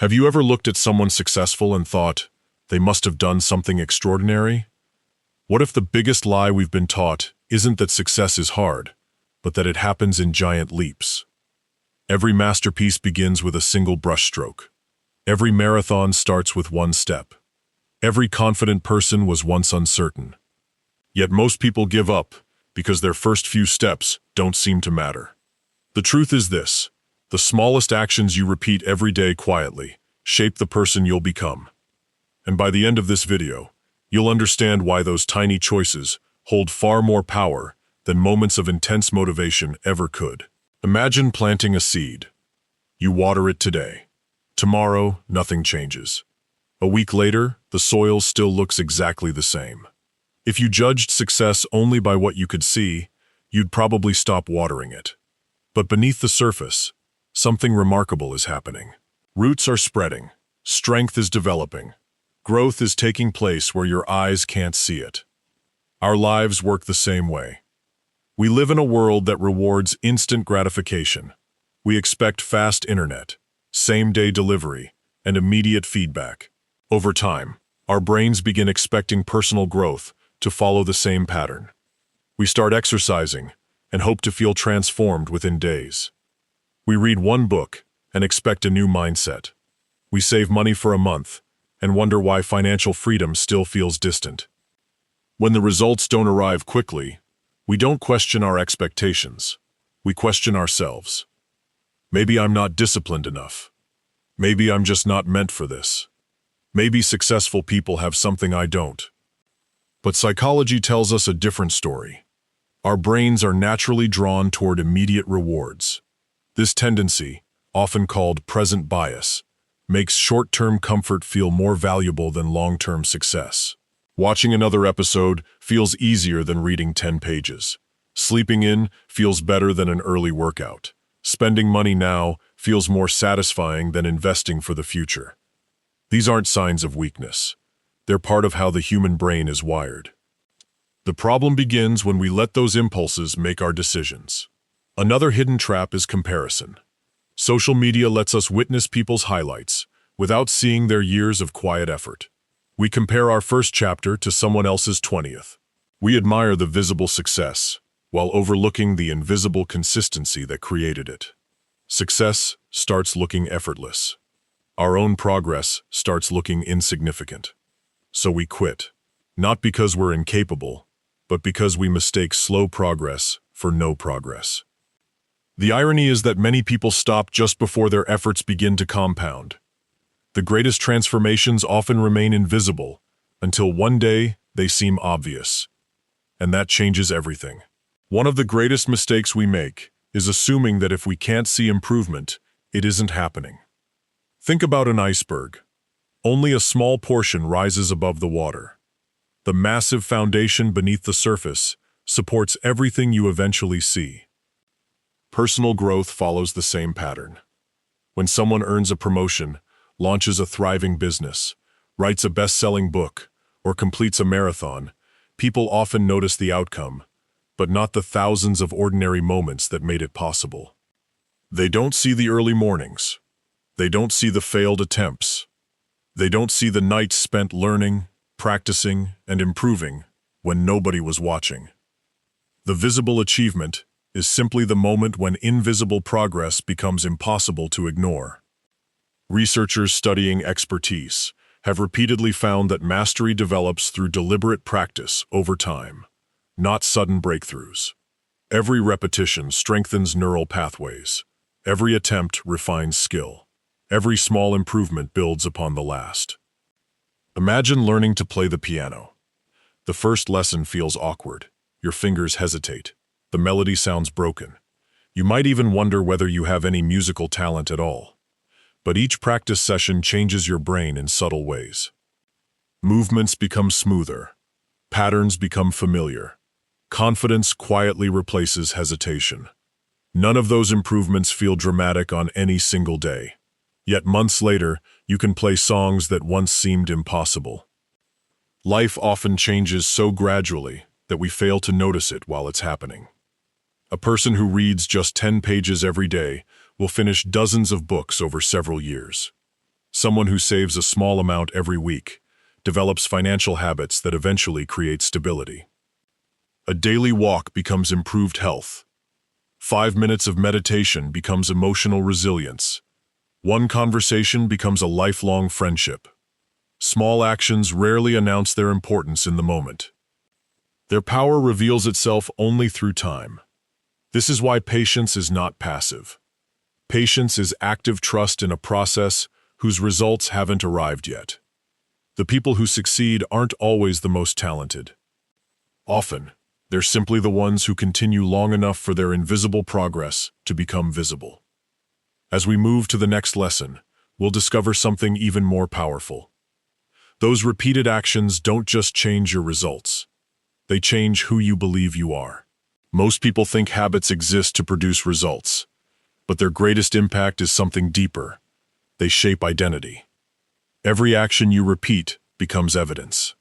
Have you ever looked at someone successful and thought, they must have done something extraordinary? What if the biggest lie we've been taught isn't that success is hard, but that it happens in giant leaps? Every masterpiece begins with a single brushstroke. Every marathon starts with one step. Every confident person was once uncertain. Yet most people give up because their first few steps don't seem to matter. The truth is this: the smallest actions you repeat every day quietly shape the person you'll become. And by the end of this video, you'll understand why those tiny choices hold far more power than moments of intense motivation ever could. Imagine planting a seed. You water it today. Tomorrow, nothing changes. A week later, the soil still looks exactly the same. If you judged success only by what you could see, you'd probably stop watering it. But beneath the surface, something remarkable is happening. Roots are spreading. Strength is developing. Growth is taking place where your eyes can't see it. Our lives work the same way. We live in a world that rewards instant gratification. We expect fast internet, same-day delivery, and immediate feedback. Over time, our brains begin expecting personal growth to follow the same pattern. We start exercising and hope to feel transformed within days. We read one book and expect a new mindset. We save money for a month and wonder why financial freedom still feels distant. When the results don't arrive quickly, we don't question our expectations. We question ourselves. Maybe I'm not disciplined enough. Maybe I'm just not meant for this. Maybe successful people have something I don't. But psychology tells us a different story. Our brains are naturally drawn toward immediate rewards. This tendency, often called present bias, makes short-term comfort feel more valuable than long-term success. Watching another episode feels easier than reading 10 pages. Sleeping in feels better than an early workout. Spending money now feels more satisfying than investing for the future. These aren't signs of weakness. They're part of how the human brain is wired. The problem begins when we let those impulses make our decisions. Another hidden trap is comparison. Social media lets us witness people's highlights without seeing their years of quiet effort. We compare our first chapter to someone else's 20th. We admire the visible success while overlooking the invisible consistency that created it. Success starts looking effortless. Our own progress starts looking insignificant. So we quit, not because we're incapable, but because we mistake slow progress for no progress. The irony is that many people stop just before their efforts begin to compound. The greatest transformations often remain invisible until one day they seem obvious. And that changes everything. One of the greatest mistakes we make is assuming that if we can't see improvement, it isn't happening. Think about an iceberg. Only a small portion rises above the water. The massive foundation beneath the surface supports everything you eventually see. Personal growth follows the same pattern. When someone earns a promotion, launches a thriving business, writes a best-selling book, or completes a marathon, people often notice the outcome, but not the thousands of ordinary moments that made it possible. They don't see the early mornings. They don't see the failed attempts. They don't see the nights spent learning, practicing, and improving when nobody was watching. The visible achievement is simply the moment when invisible progress becomes impossible to ignore. Researchers studying expertise have repeatedly found that mastery develops through deliberate practice over time, not sudden breakthroughs. Every repetition strengthens neural pathways. Every attempt refines skill. Every small improvement builds upon the last. Imagine learning to play the piano. The first lesson feels awkward. Your fingers hesitate. The melody sounds broken. You might even wonder whether you have any musical talent at all. But each practice session changes your brain in subtle ways. Movements become smoother. Patterns become familiar. Confidence quietly replaces hesitation. None of those improvements feel dramatic on any single day. Yet months later, you can play songs that once seemed impossible. Life often changes so gradually that we fail to notice it while it's happening. A person who reads just 10 pages every day will finish dozens of books over several years. Someone who saves a small amount every week develops financial habits that eventually create stability. A daily walk becomes improved health. 5 minutes of meditation becomes emotional resilience. One conversation becomes a lifelong friendship. Small actions rarely announce their importance in the moment. Their power reveals itself only through time. This is why patience is not passive. Patience is active trust in a process whose results haven't arrived yet. The people who succeed aren't always the most talented. Often, they're simply the ones who continue long enough for their invisible progress to become visible. As we move to the next lesson, we'll discover something even more powerful. Those repeated actions don't just change your results. They change who you believe you are. Most people think habits exist to produce results, but their greatest impact is something deeper. They shape identity. Every action you repeat becomes evidence.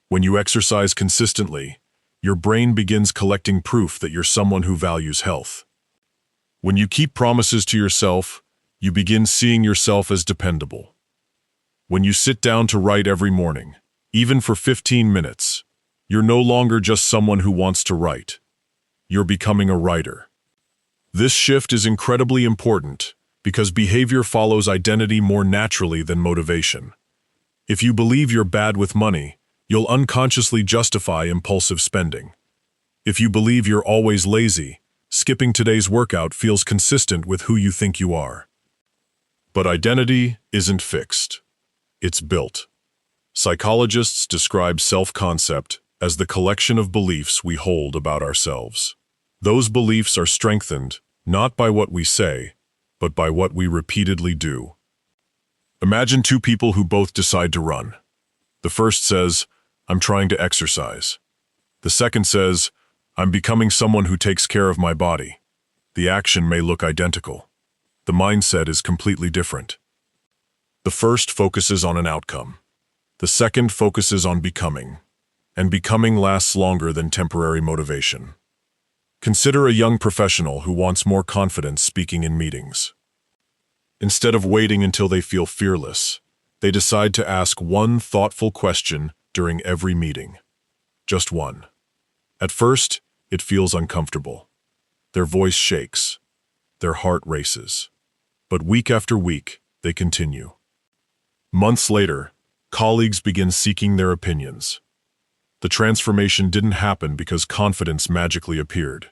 When you exercise consistently, your brain begins collecting proof that you're someone who values health. When you keep promises to yourself, you begin seeing yourself as dependable. When you sit down to write every morning, even for 15 minutes, you're no longer just someone who wants to write. You're becoming a writer. This shift is incredibly important because behavior follows identity more naturally than motivation. If you believe you're bad with money, you'll unconsciously justify impulsive spending. If you believe you're always lazy, skipping today's workout feels consistent with who you think you are. But identity isn't fixed. It's built. Psychologists describe self-concept as the collection of beliefs we hold about ourselves. Those beliefs are strengthened not by what we say, but by what we repeatedly do. Imagine two people who both decide to run. The first says, "I'm trying to exercise." The second says, "I'm becoming someone who takes care of my body." The action may look identical. The mindset is completely different. The first focuses on an outcome. The second focuses on becoming. And becoming lasts longer than temporary motivation. Consider a young professional who wants more confidence speaking in meetings. Instead of waiting until they feel fearless, they decide to ask one thoughtful question during every meeting. Just one. At first, it feels uncomfortable. Their voice shakes. Their heart races. But week after week, they continue. Months later, colleagues begin seeking their opinions. The transformation didn't happen because confidence magically appeared.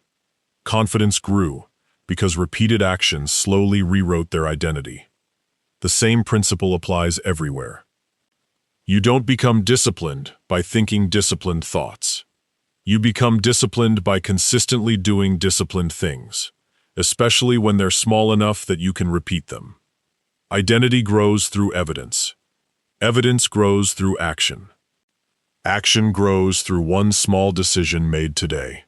Confidence grew because repeated actions slowly rewrote their identity. The same principle applies everywhere. You don't become disciplined by thinking disciplined thoughts. You become disciplined by consistently doing disciplined things, especially when they're small enough that you can repeat them. Identity grows through evidence. Evidence grows through action. Action grows through one small decision made today.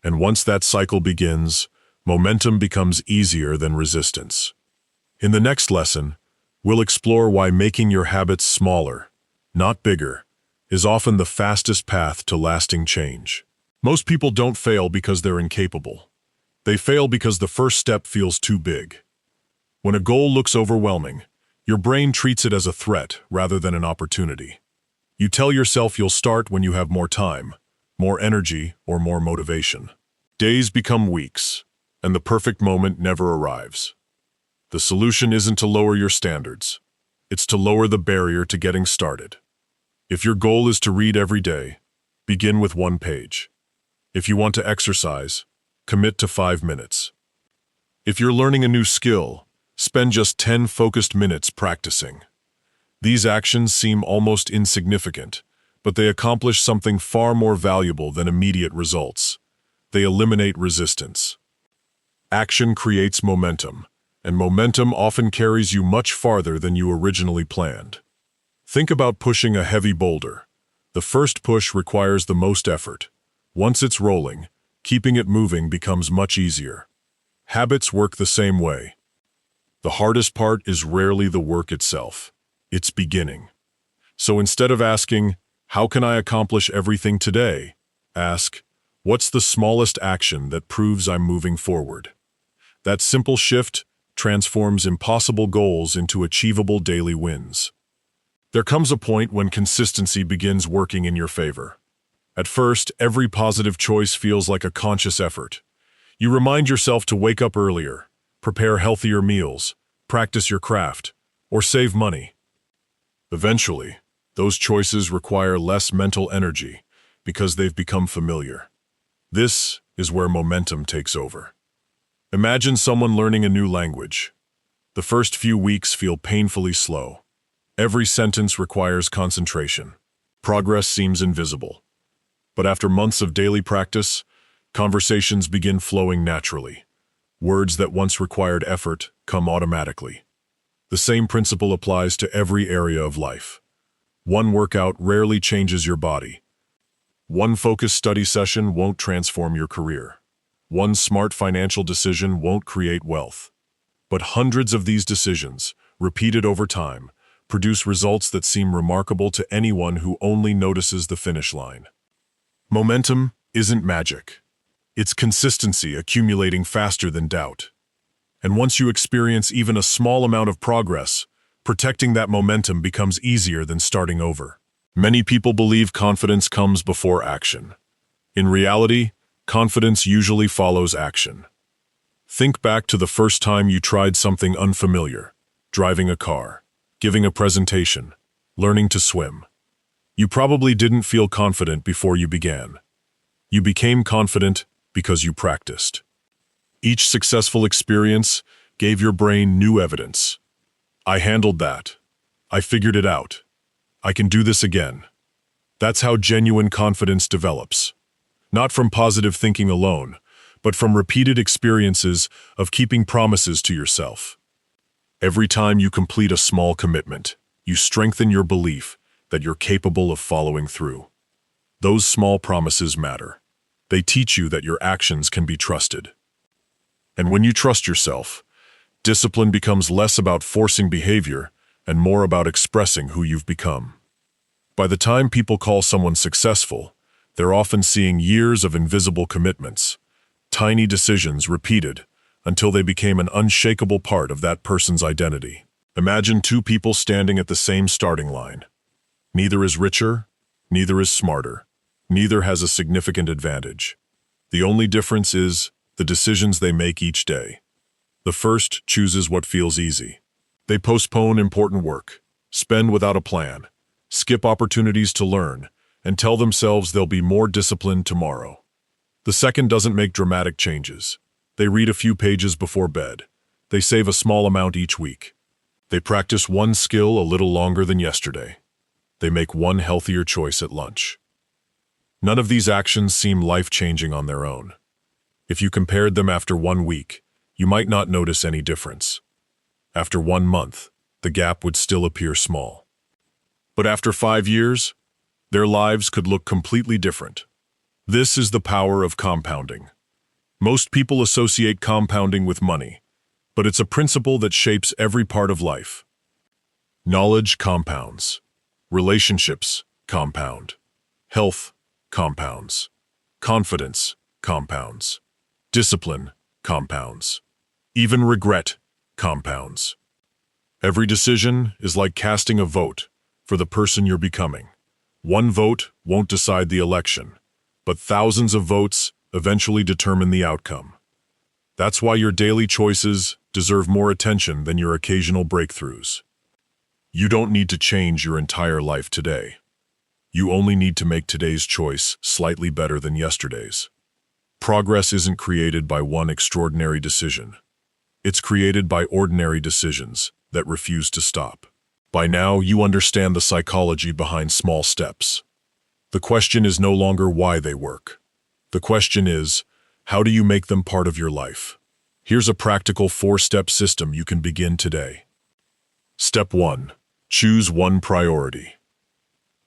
And once that cycle begins, momentum becomes easier than resistance. In the next lesson, we'll explore why making your habits smaller, not bigger, is often the fastest path to lasting change. Most people don't fail because they're incapable. They fail because the first step feels too big. When a goal looks overwhelming, your brain treats it as a threat rather than an opportunity. You tell yourself you'll start when you have more time, more energy, or more motivation. Days become weeks, and the perfect moment never arrives. The solution isn't to lower your standards. It's to lower the barrier to getting started. If your goal is to read every day, begin with 1 page. If you want to exercise, commit to 5 minutes. If you're learning a new skill, spend just 10 focused minutes practicing. These actions seem almost insignificant, but they accomplish something far more valuable than immediate results. They eliminate resistance. Action creates momentum, and momentum often carries you much farther than you originally planned. Think about pushing a heavy boulder. The first push requires the most effort. Once it's rolling, keeping it moving becomes much easier. Habits work the same way. The hardest part is rarely the work itself. It's beginning. So instead of asking, "How can I accomplish everything today?" ask, "What's the smallest action that proves I'm moving forward?" That simple shift transforms impossible goals into achievable daily wins. There comes a point when consistency begins working in your favor. At first, every positive choice feels like a conscious effort. You remind yourself to wake up earlier, prepare healthier meals, practice your craft, or save money. Eventually, those choices require less mental energy because they've become familiar. This is where momentum takes over. Imagine someone learning a new language. The first few weeks feel painfully slow. Every sentence requires concentration. Progress seems invisible. But after months of daily practice, conversations begin flowing naturally. Words that once required effort come automatically. The same principle applies to every area of life. One workout rarely changes your body. One focused study session won't transform your career. One smart financial decision won't create wealth. But hundreds of these decisions, repeated over time, produce results that seem remarkable to anyone who only notices the finish line. Momentum isn't magic. It's consistency accumulating faster than doubt. And once you experience even a small amount of progress, protecting that momentum becomes easier than starting over. Many people believe confidence comes before action. In reality, confidence usually follows action. Think back to the first time you tried something unfamiliar, driving a car, giving a presentation, learning to swim. You probably didn't feel confident before you began. You became confident because you practiced. Each successful experience gave your brain new evidence. I handled that. I figured it out. I can do this again. That's how genuine confidence develops. Not from positive thinking alone, but from repeated experiences of keeping promises to yourself. Every time you complete a small commitment, you strengthen your belief that you're capable of following through. Those small promises matter. They teach you that your actions can be trusted. And when you trust yourself, discipline becomes less about forcing behavior and more about expressing who you've become. By the time people call someone successful, they're often seeing years of invisible commitments, tiny decisions repeated until they became an unshakable part of that person's identity. Imagine two people standing at the same starting line. Neither is richer, neither is smarter, neither has a significant advantage. The only difference is the decisions they make each day. The first chooses what feels easy. They postpone important work, spend without a plan, skip opportunities to learn, and tell themselves they'll be more disciplined tomorrow. The second doesn't make dramatic changes. They read a few pages before bed. They save a small amount each week. They practice one skill a little longer than yesterday. They make one healthier choice at lunch. None of these actions seem life-changing on their own. If you compared them after 1 week, you might not notice any difference. After 1 month, the gap would still appear small. But after 5 years, their lives could look completely different. This is the power of compounding. Most people associate compounding with money, but it's a principle that shapes every part of life. Knowledge compounds. Relationships compound. Health compounds. Confidence compounds. Discipline compounds. Even regret compounds. Every decision is like casting a vote for the person you're becoming. One vote won't decide the election, but thousands of votes eventually determine the outcome. That's why your daily choices deserve more attention than your occasional breakthroughs. You don't need to change your entire life today. You only need to make today's choice slightly better than yesterday's. Progress isn't created by one extraordinary decision. It's created by ordinary decisions that refuse to stop. By now, you understand the psychology behind small steps. The question is no longer why they work. The question is, how do you make them part of your life? Here's a practical 4-step system you can begin today. Step 1. Choose one priority.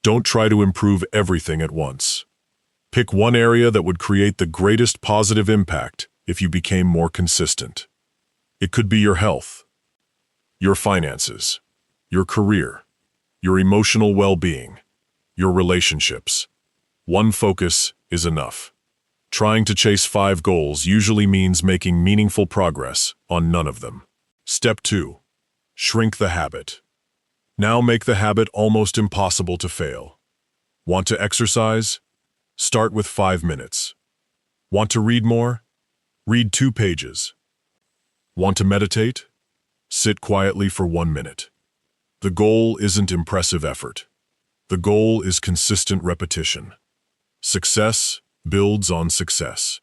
Don't try to improve everything at once. Pick one area that would create the greatest positive impact if you became more consistent. It could be your health, your finances, your career, your emotional well-being, your relationships. One focus is enough. Trying to chase 5 goals usually means making meaningful progress on none of them. Step 2. Shrink the habit. Now make the habit almost impossible to fail. Want to exercise? Start with 5 minutes. Want to read more? Read 2 pages. Want to meditate? Sit quietly for 1 minute. The goal isn't impressive effort. The goal is consistent repetition. Success builds on success.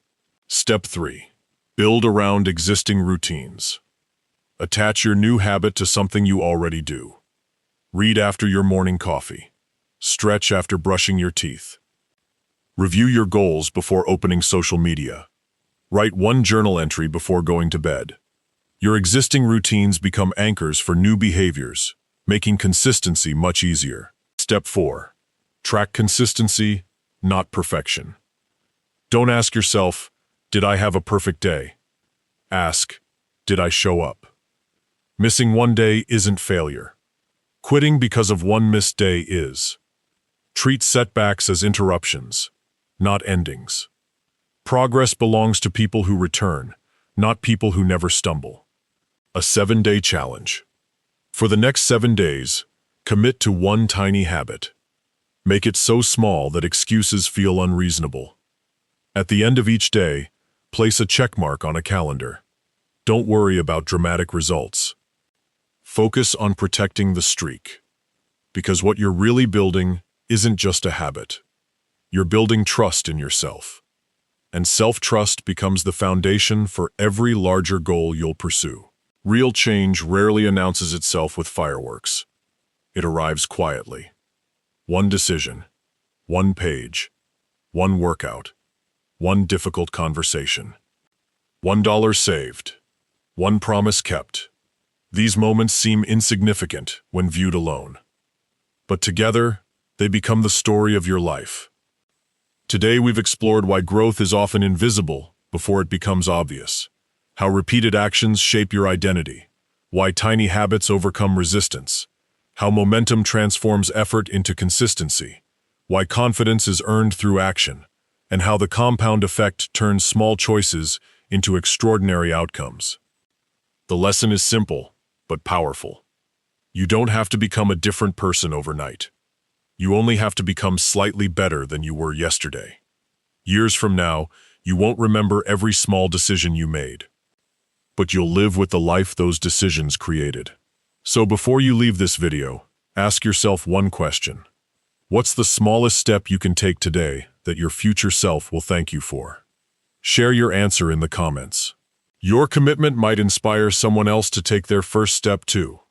Step 3. Build around existing routines. Attach your new habit to something you already do. Read after your morning coffee. Stretch after brushing your teeth. Review your goals before opening social media. Write 1 journal entry before going to bed. Your existing routines become anchors for new behaviors, making consistency much easier. Step 4. Track consistency, not perfection. Don't ask yourself, did I have a perfect day? Ask, did I show up? Missing 1 day isn't failure. Quitting because of 1 missed day is. Treat setbacks as interruptions, not endings. Progress belongs to people who return, not people who never stumble. A 7-day challenge. For the next 7 days, commit to 1 tiny habit. Make it so small that excuses feel unreasonable. At the end of each day, place a check mark on a calendar. Don't worry about dramatic results. Focus on protecting the streak. Because what you're really building isn't just a habit. You're building trust in yourself. And self-trust becomes the foundation for every larger goal you'll pursue. Real change rarely announces itself with fireworks. It arrives quietly. 1 decision, 1 page, 1 workout, 1 difficult conversation. $1 saved, 1 promise kept. These moments seem insignificant when viewed alone. But together, they become the story of your life. Today we've explored why growth is often invisible before it becomes obvious, how repeated actions shape your identity, why tiny habits overcome resistance, how momentum transforms effort into consistency, why confidence is earned through action, and how the compound effect turns small choices into extraordinary outcomes. The lesson is simple, but powerful. You don't have to become a different person overnight. You only have to become slightly better than you were yesterday. Years from now, you won't remember every small decision you made, but you'll live with the life those decisions created. So before you leave this video, ask yourself 1 question. What's the smallest step you can take today that your future self will thank you for? Share your answer in the comments. Your commitment might inspire someone else to take their first step too.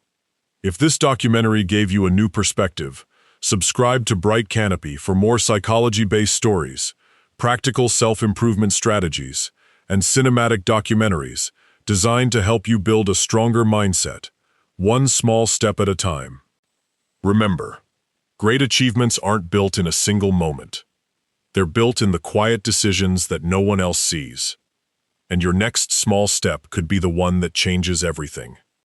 If this documentary gave you a new perspective, subscribe to Bright Canopy for more psychology-based stories, practical self-improvement strategies, and cinematic documentaries designed to help you build a stronger mindset, 1 small step at a time. Remember, great achievements aren't built in a single moment. They're built in the quiet decisions that no one else sees. And your next small step could be the one that changes everything.